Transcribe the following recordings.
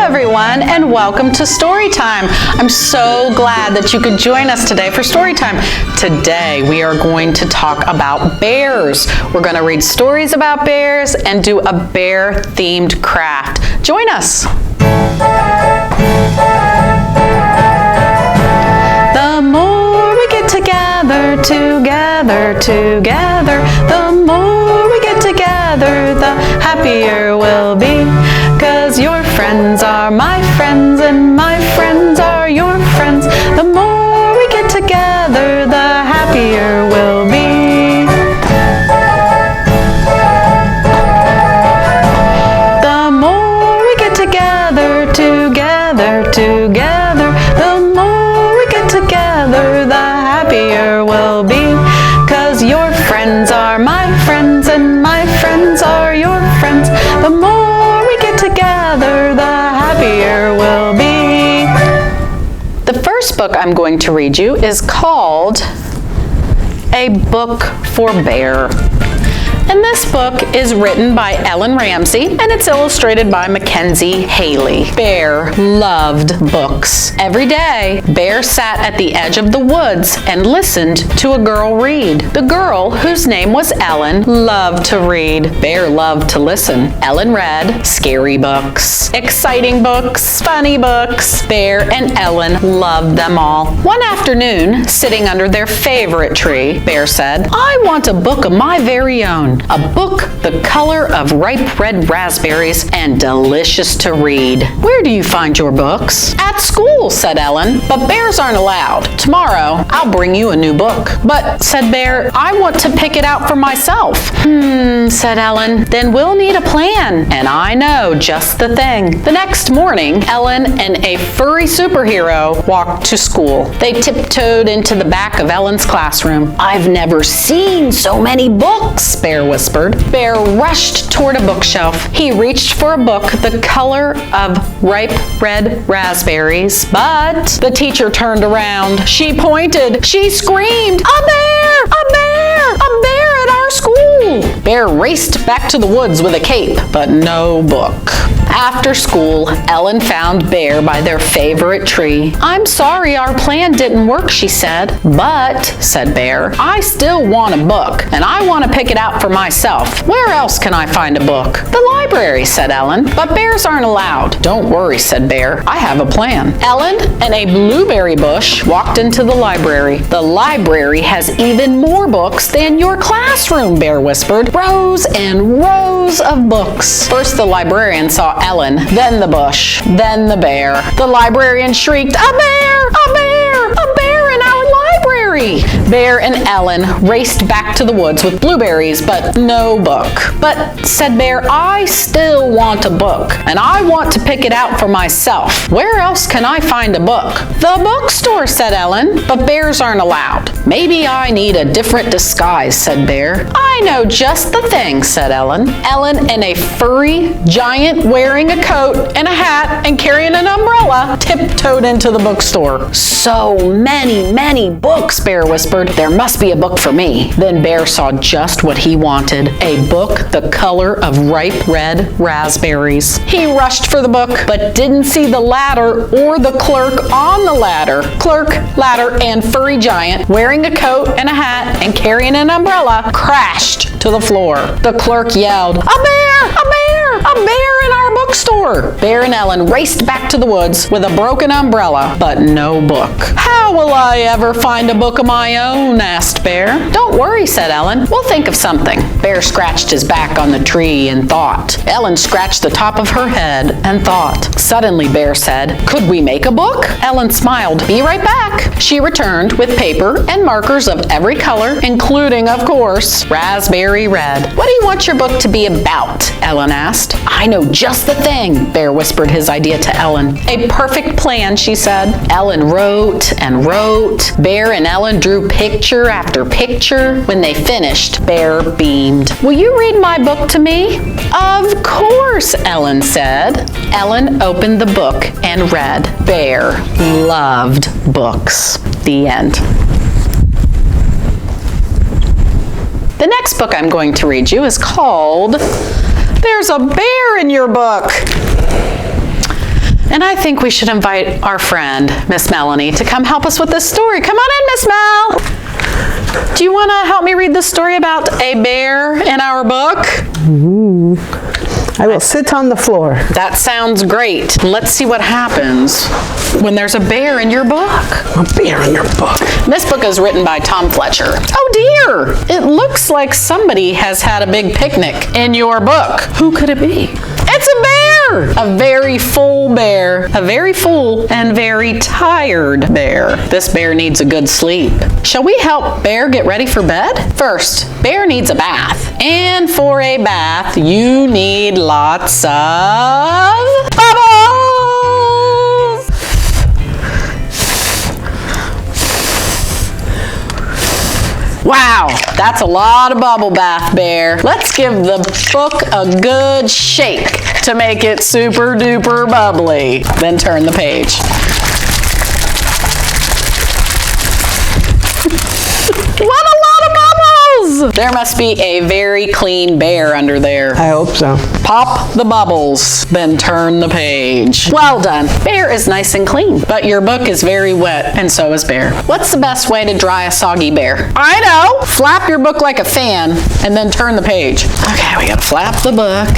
everyone, and welcome to Storytime. I'm so glad that you could join us today for Storytime. Today we are going to talk about bears. We're going to read stories about bears and do a bear-themed craft. Join us. The more we get together, the more we get together, the happier we'll be. 'Cause your friends are my friends and my friends are your friends. The more we get together, the happier we'll be. The more we get together, the more we get together, the happier we'll be. 'Cause your friends are my friends and my friends are your friends. The more we get together, the happier we'll be. The first book I'm going to read you is called A Book for Bear. And this book is written by Ellen Ramsey, and it's illustrated by Mackenzie Haley. Bear loved books. Every day, Bear sat at the edge of the woods and listened to a girl read. The girl, whose name was Ellen, loved to read. Bear loved to listen. Ellen read scary books, exciting books, funny books. Bear and Ellen loved them all. One afternoon, sitting under their favorite tree, Bear said, "I want a book of my very own. A book the color of ripe red raspberries and delicious to read." "Where do you find your books?" "At school," said Ellen, "but bears aren't allowed. Tomorrow, I'll bring you a new book." "But," said Bear, "I want to pick it out for myself." Said Ellen, "then we'll need a plan, and I know just the thing." The next morning, Ellen and a furry superhero walked to school. They tiptoed into the back of Ellen's classroom. "I've never seen so many books," Bear whispered. Bear rushed toward a bookshelf. He reached for a book the color of ripe red raspberries, but the teacher turned around. She pointed. She screamed, "A bear! A bear! A bear at our school!" Bear raced back to the woods with a cape, but no book. After school, Ellen found Bear by their favorite tree. "I'm sorry our plan didn't work," she said. "But," said Bear, "I still want a book, and I want to pick it out for myself. Where else can I find a book?" "The library," said Ellen. "But bears aren't allowed." "Don't worry," said Bear. "I have a plan." Ellen and a blueberry bush walked into the library. "The library has even more books than your classroom," Bear whispered. "Rows and rows of books." First the librarian saw Ellen, then the bush, then the bear. The librarian shrieked, "A bear! A bear! A bear in our library!" Bear and Ellen raced back to the woods with blueberries, but no book. "But," said Bear, "I still want a book, and I want to pick it out for myself. Where else can I find a book?" "The bookstore," said Ellen. "But bears aren't allowed." "Maybe I need a different disguise," said Bear. "I know just the thing," said Ellen. Ellen and a furry giant wearing a coat and a hat and carrying an umbrella tiptoed into the bookstore. "So many books," Bear whispered. "There must be a book for me." Then Bear saw just what he wanted, a book the color of ripe red raspberries. He rushed for the book, but didn't see the ladder or the clerk on the ladder. Clerk, ladder, and furry giant, wearing a coat and a hat and carrying an umbrella, crashed to the floor. The clerk yelled, "A bear! A bear! A bear in our bookstore!" Bear and Ellen raced back to the woods with a broken umbrella, but no book. "How will I ever find a book of my own?" asked Bear. "Don't worry," said Ellen. "We'll think of something." Bear scratched his back on the tree and thought. Ellen scratched the top of her head and thought. Suddenly Bear said, "Could we make a book?" Ellen smiled. "Be right back." She returned with paper and markers of every color, including, of course, raspberry red. "What do you want your book to be about?" Ellen asked. "I know just the thing," Bear whispered his idea to Ellen. "A perfect plan," she said. Ellen wrote and wrote. Bear and Ellen drew picture after picture. When they finished, Bear beamed. "Will you read my book to me?" "Of course," Ellen said. Ellen opened the book and read. Bear loved books. The end. The next book I'm going to read you is called There's a Bear in Your Book. And I think we should invite our friend, Miss Melanie, to come help us with this story. Come on in, Miss Mel. Do you want to help me read the story about a bear in our book? Ooh. I will sit on the floor. That sounds great. Let's see what happens when there's a bear in your book. A bear in your book. This book is written by Tom Fletcher. Oh dear! It looks like somebody has had a big picnic in your book. Who could it be? It's a bear! A very full bear. A very full and very tired bear. This bear needs a good sleep. Shall we help Bear get ready for bed? First, Bear needs a bath. And for a bath, you need lots of bubbles! Wow, that's a lot of bubble bath, Bear. Let's give the book a good shake to make it super duper bubbly. Then turn the page. What a lot of bubbles! There must be a very clean bear under there. I hope so. Pop the bubbles, then turn the page. Well done. Bear is nice and clean, but your book is very wet, and so is Bear. What's the best way to dry a soggy bear? I know! Flap your book like a fan, and then turn the page. Okay, we gotta flap the book.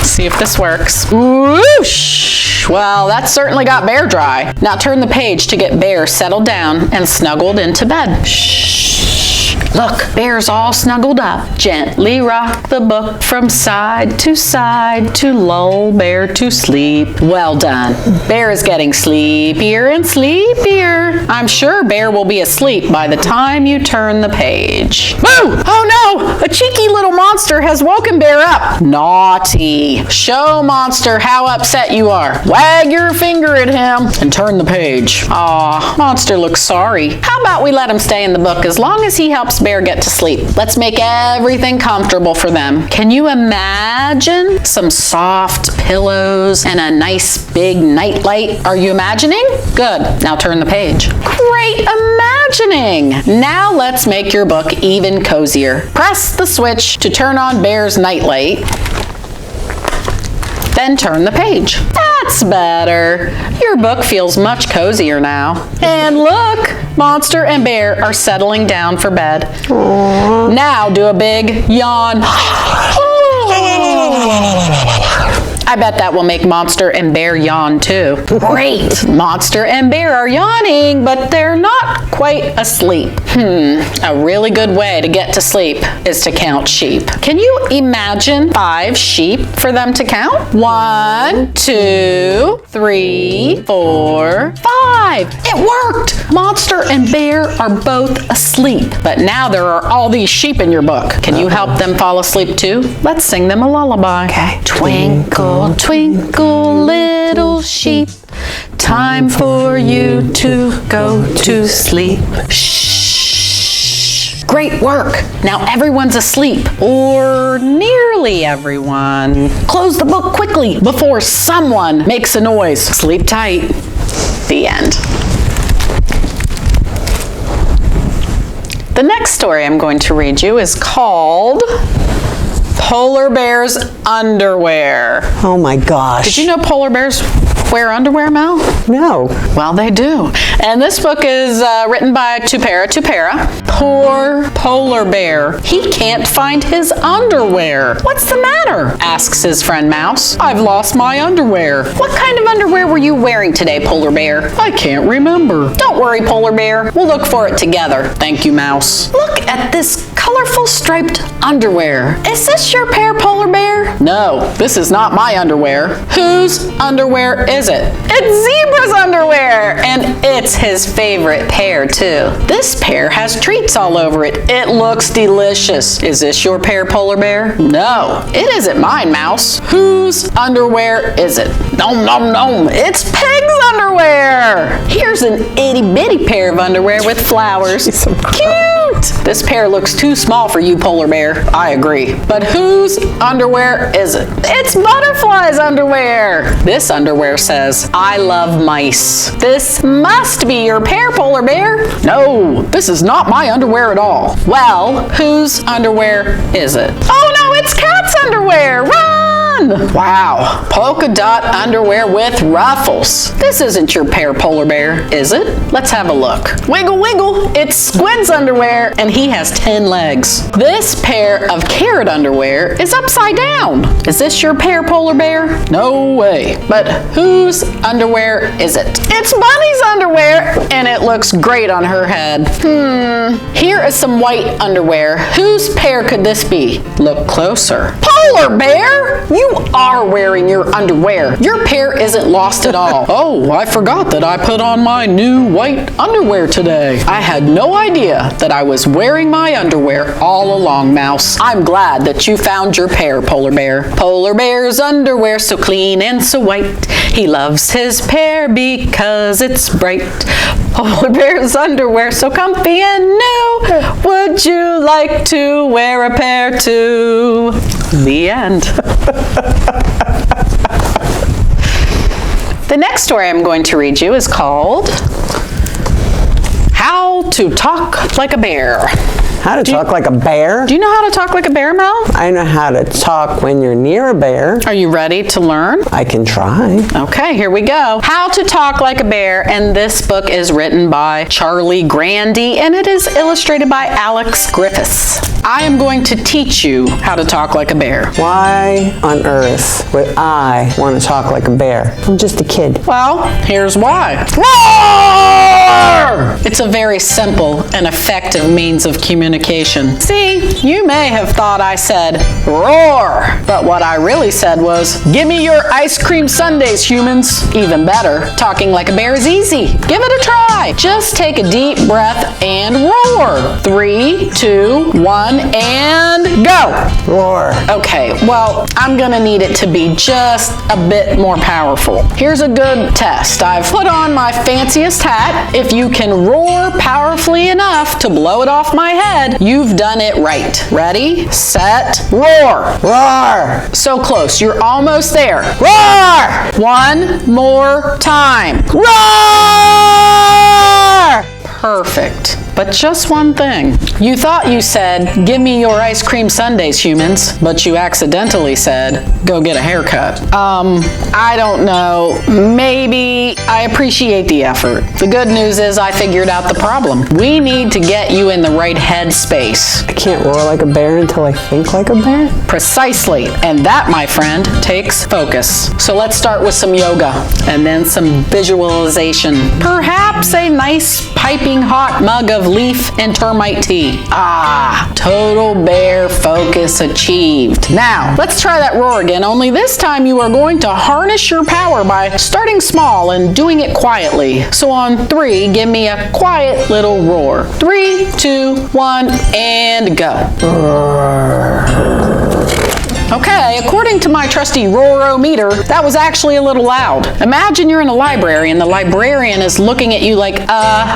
See if this works. Whoosh! Well, that certainly got Bear dry. Now turn the page to get Bear settled down and snuggled into bed. Shh. Look, Bear's all snuggled up. Gently rock the book from side to lull Bear to sleep. Well done. Bear is getting sleepier and sleepier. I'm sure Bear will be asleep by the time you turn the page. Boo! Oh no! A cheeky little monster has woken Bear up. Naughty. Show Monster how upset you are. Wag your finger at him and turn the page. Aw, Monster looks sorry. How about we let him stay in the book as long as he helps Bear get to sleep? Let's make everything comfortable for them. Can you imagine some soft pillows and a nice big nightlight? Are you imagining? Good. Now turn the page. Great imagining! Now let's make your book even cozier. Press the switch to turn on Bear's nightlight. Then turn the page. That's better. Your book feels much cozier now. And look, Monster and Bear are settling down for bed. Aww. Now do a big yawn. I bet that will make Monster and Bear yawn too. Great! Monster and Bear are yawning, but they're not quite asleep. A really good way to get to sleep is to count sheep. Can you imagine 5 sheep for them to count? 1, 2, 3, 4, 5. It worked! Monster and Bear are both asleep, but now there are all these sheep in your book. Can you help them fall asleep too? Let's sing them a lullaby. Okay. Twinkle, twinkle, little sheep, time for you to go to sleep. Shh. Great work. Now everyone's asleep, or nearly everyone. Close the book quickly before someone makes a noise. Sleep tight. The end. The next story I'm going to read you is called Polar Bear's Underwear. Oh my gosh. Did you know polar bears wear underwear, Mel? No. Well, they do. And this book is written by Tupera. Poor polar bear. He can't find his underwear. What's the matter? Asks his friend Mouse. I've lost my underwear. What kind of underwear were you wearing today, Polar Bear? I can't remember. Don't worry, Polar Bear. We'll look for it together. Thank you, Mouse. Look at this colorful striped underwear. Is this your pair, Polar Bear? No, this is not my underwear. Whose underwear is it? It's Zebra's underwear, and it's his favorite pair too. This pair has treats all over it. It looks delicious. Is this your pair, Polar Bear? No, it isn't mine, Mouse. Whose underwear is it? Nom nom nom, it's Pig's underwear. Here's an itty bitty pair of underwear with flowers. So cute. This pair looks too small for you, Polar Bear. I agree. But whose underwear is it? It's Butterfly's underwear. This underwear says, I love mice. This must be your pair, Polar Bear. No, this is not my underwear at all. Well, whose underwear is it? Oh no, it's Cat's underwear. Run! fun. Wow, polka dot underwear with ruffles. This isn't your pear polar bear, is it? Let's have a look. Wiggle, wiggle. It's Squid's underwear, and he has 10 legs. This pair of carrot underwear is upside down. Is this your pear polar bear? No way. But whose underwear is it? It's Bunny's underwear, and it looks great on her head. Here is some white underwear. Whose pair could this be? Look closer. Polar bear? You are wearing your underwear. Your pair isn't lost at all. Oh, I forgot that I put on my new white underwear today. I had no idea that I was wearing my underwear all along, Mouse. I'm glad that you found your pair, Polar Bear. Polar Bear's underwear so clean and so white. He loves his pair because it's bright. Polar Bear's underwear so comfy and new. Would you like to wear a pair too? The end. The next story I'm going to read you is called How to Talk Like a Bear. How to talk like a bear? Do you know how to talk like a bear, Mel? I know how to talk when you're near a bear. Are you ready to learn? I can try. Okay, here we go. How to Talk Like a Bear, and this book is written by Charlie Grandy, and it is illustrated by Alex Griffiths. I am going to teach you how to talk like a bear. Why on earth would I want to talk like a bear? I'm just a kid. Well, here's why. Roar! It's a very simple and effective means of communication. See, you may have thought I said roar, but what I really said was, give me your ice cream sundaes, humans. Even better, talking like a bear is easy. Give it a try. Just take a deep breath and roar. 3, 2, 1, and go. Roar. Okay, well, I'm gonna need it to be just a bit more powerful. Here's a good test. I've put on my fanciest hat. If you can roar powerfully enough to blow it off my head, you've done it right. Ready, set, roar. Roar. So close, you're almost there. Roar. One more time. Roar. Perfect. But just one thing. You thought you said, give me your ice cream sundaes, humans, but you accidentally said, go get a haircut. I don't know. Maybe I appreciate the effort. The good news is I figured out the problem. We need to get you in the right headspace. I can't roar like a bear until I think like a bear? Precisely. And that, my friend, takes focus. So let's start with some yoga and then some visualization. Perhaps a nice piping hot mug of leaf and termite tea. Ah, total bear focus achieved. Now, let's try that roar again, only this time you are going to harness your power by starting small and doing it quietly. So on 3, give me a quiet little roar. 3, 2, 1, and go. Okay, according to my trusty roar-o-meter, that was actually a little loud. Imagine you're in a library and the librarian is looking at you like,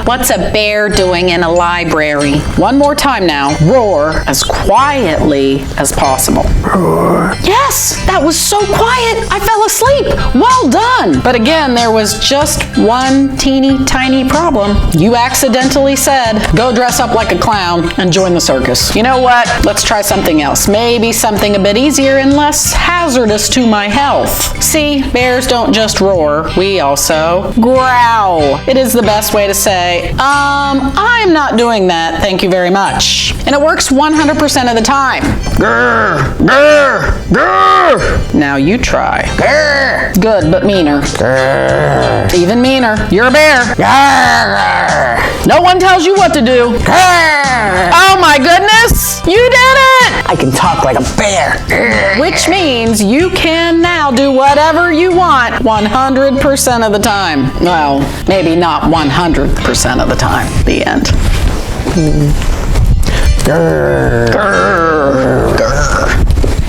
what's a bear doing in a library? One more time now. Roar as quietly as possible. Roar. Yes, that was so quiet, I fell asleep. Well done. But again, there was just one teeny tiny problem. You accidentally said, go dress up like a clown and join the circus. You know what? Let's try something else. Maybe something a bit easier and less hazardous to my health. See, bears don't just roar, we also growl. It is the best way to say, I'm not doing that, thank you very much. And it works 100% of the time. Grr, grr, grr. Now you try. Grr. Good, but meaner. Grr. Even meaner. You're a bear. Grr. No one tells you what to do. Grr. Oh my goodness, you did it! I can talk like a bear. Which means you can now do whatever you want 100% of the time. Well, maybe not 100% of the time. The end. Grr. Grr.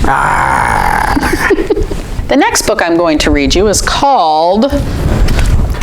Grr. The next book I'm going to read you is called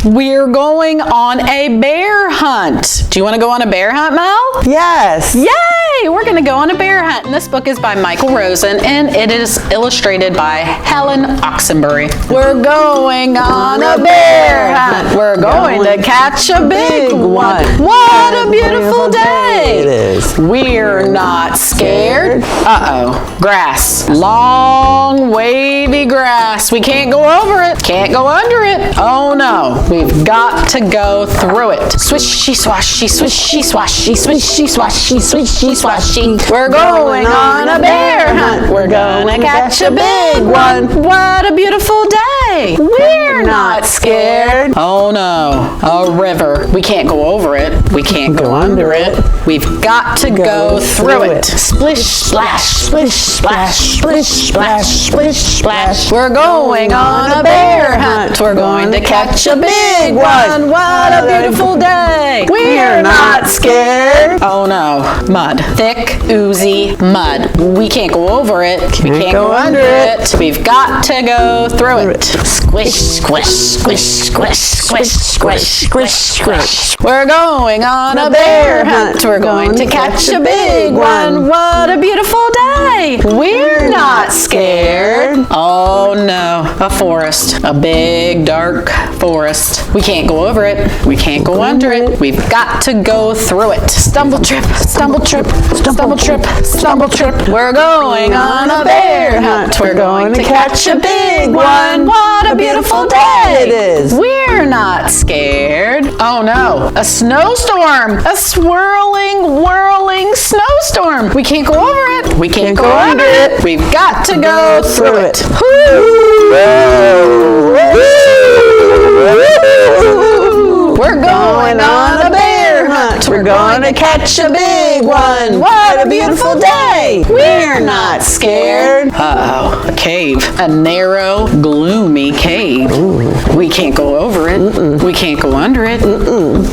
We're Going on a Bear Hunt. Do you want to go on a bear hunt, Mel? Yes. Yay! We're going to go on a bear hunt. And this book is by Michael Rosen, and it is illustrated by Helen Oxenbury. We're going on a bear hunt. We're going to catch a big one. What a beautiful day. It is. We're not scared. Uh-oh. Grass. Long, wavy grass. grass. We can't go over it. Can't go under it. Oh no, we've got to go through it. Swishy swashy, swishy swashy, swishy swashy, swishy swashy. We're going on a bear hunt. We're gonna catch a big one. What a beautiful day. We're not scared. Oh no, a river. We can't go over it. We can't go under it. We've got to go through it. Splish splash, splish splash, splish splash, splish splash. We're going on a bear hunt. We're going to catch a big one. What a beautiful day. We're not scared. Oh no, mud. Thick, oozy mud. We can't go over it. We can't go under it. We've got to go through it. Squish, squish, squish, squish, squish, squish, squish, squish. We're going on a bear hunt. We're going to catch a big one. What a beautiful day. We're not scared. Oh no, a forest. A big dark forest. We can't go over it. We can't go under it. We've got to go through it. Stumble trip, stumble trip, stumble trip, stumble trip. We're going on a bear hunt. We're going to catch a big one. What a beautiful day it is. We're not scared. Oh no, a snowstorm. A swirling, whirling snowstorm. We can't go over it. We can't go under it. We've got to go through it. We're going on a bear hunt. We're going to catch a big one. What a beautiful day. We're not scared. Uh-oh, a cave. A narrow, gloomy cave. We can't go over it. We can't go under it.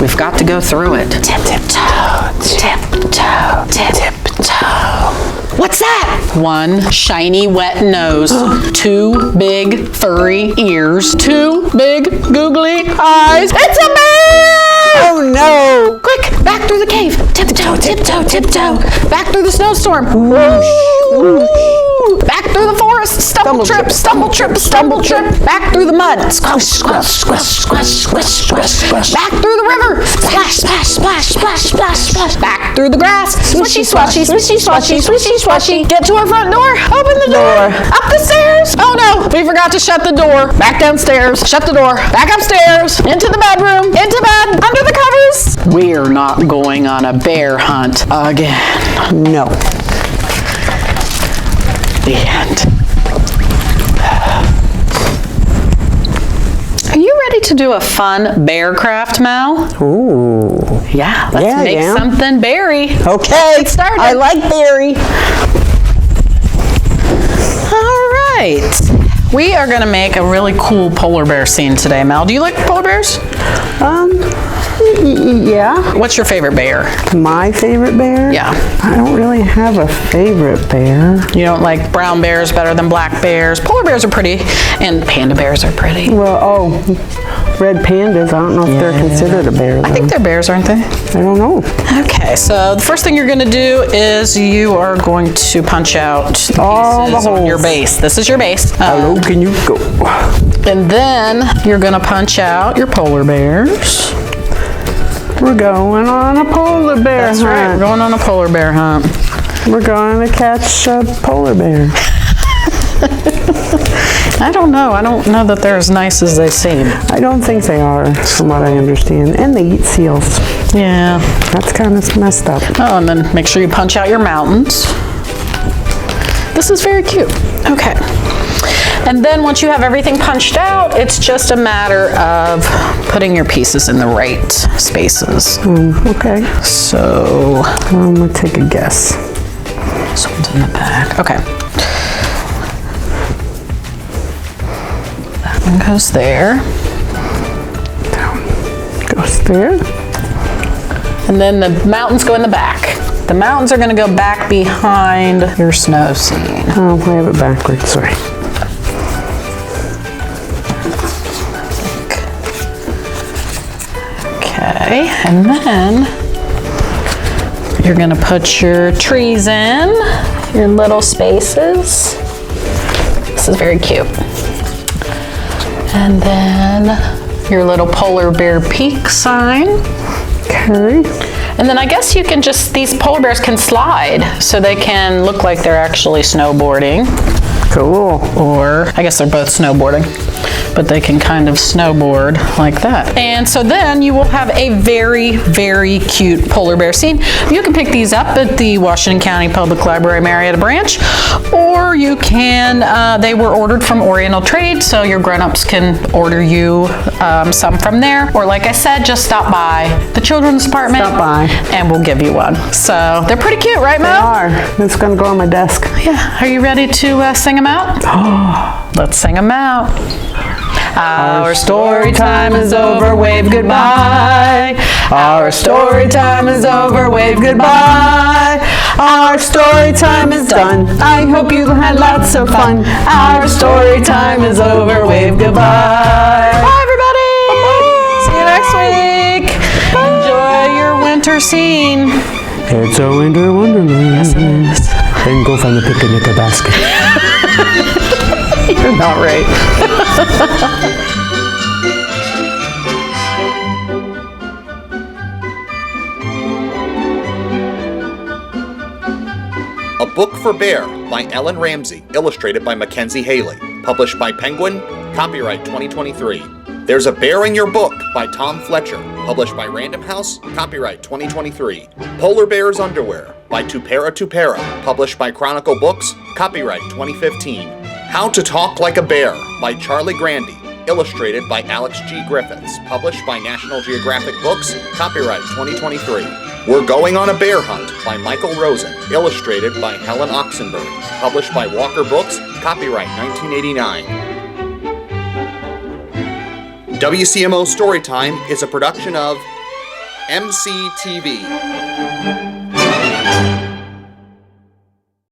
We've got to go through it. Tip-toe, tip-toe, tip-toe. What's that? One shiny wet nose, two big furry ears, two big googly eyes. It's a bear! Oh no! Quick, back through the cave. Tiptoe, tiptoe, tiptoe. Back through the snowstorm. Whoosh, whoosh. Back through the forest. Stumble trip, stumble trip, stumble trip. Back through the mud. Squish, squish, squish, squish, squish, squish, squish. Back through the river. Splash, splash, splash, splash, splash, splash. Back through the grass. Swishy, swashy, swishy, swashy, swishy, swashy. Get to our front door. Open the door. Up the stairs. Oh no, we forgot to shut the door. Back downstairs. Shut the door. Back upstairs. Into the bedroom. Into bed. Under the covers. We're not going on a bear hunt again. No. The end. Are you ready to do a fun bear craft, Mal? Ooh. Yeah, let's make something berry. Okay. Get started. I like berry. All right. We are going to make a really cool polar bear scene today, Mel. Do you like polar bears? Yeah. What's your favorite bear? My favorite bear? Yeah. I don't really have a favorite bear. You don't like brown bears better than black bears? Polar bears are pretty, and panda bears are pretty. Well, red pandas, I don't know if they're considered a bear, though. I think they're bears, aren't they? I don't know. Okay, so the first thing you're going to do is you are going to punch out the all the pieces on holes. your base. This is your base. Hello, can you go? And then you're going to punch out your polar bears. We're going on a polar bear That's hunt. right, we're going on a polar bear hunt. We're going to catch a polar bear. I don't know that they're as nice as they seem. I don't think they are, from what I understand. And they eat seals. Yeah. That's kind of messed up. Oh, and then make sure you punch out your mountains. This is very cute. Okay. And then once you have everything punched out, it's just a matter of putting your pieces in the right spaces. Okay. So I'm going to take a guess. this one's in the back. Okay. That one goes there. Goes there. And then the mountains go in the back. The mountains are going to go back behind your snow scene. Oh, I have it backwards, sorry. Okay, and then you're gonna put your trees in, your little spaces. This is very cute. And then your little polar bear peak sign. Okay. And then I guess you can these polar bears can slide, so they can look like they're actually snowboarding. Cool. Or, I guess they're both snowboarding, but they can kind of snowboard like that. And so then you will have a very, very cute polar bear scene. You can pick these up at the Washington County Public Library, Marietta Branch, or you can, they were ordered from Oriental Trade, so your grown-ups can order you some from there. Or like I said, just stop by the children's department. Stop by. And we'll give you one. So they're pretty cute, right, Mo? They are. It's going to go on my desk. Yeah. Are you ready to sing them out? Let's sing them out. Our story time is over, wave goodbye. Our story time is over, wave goodbye. Our story time is done. I hope you had lots of fun. Our story time is over, wave goodbye. Bye, everybody. See you next week. Enjoy your winter scene. It's a winter wonderland. Yes, it is. Then go find the picnic basket. You're not right. A Book for Bear by Ellen Ramsey, illustrated by Mackenzie Haley, published by Penguin, copyright 2023. There's a Bear in Your Book by Tom Fletcher, published by Random House, copyright 2023. Polar Bear's Underwear by Tupera, published by Chronicle Books, copyright 2015. How to Talk Like a Bear by Charlie Grandy, illustrated by Alex G. Griffiths, published by National Geographic Books, copyright 2023. We're Going on a Bear Hunt by Michael Rosen, illustrated by Helen Oxenberg, published by Walker Books, copyright 1989. WCMO Storytime is a production of MCTV.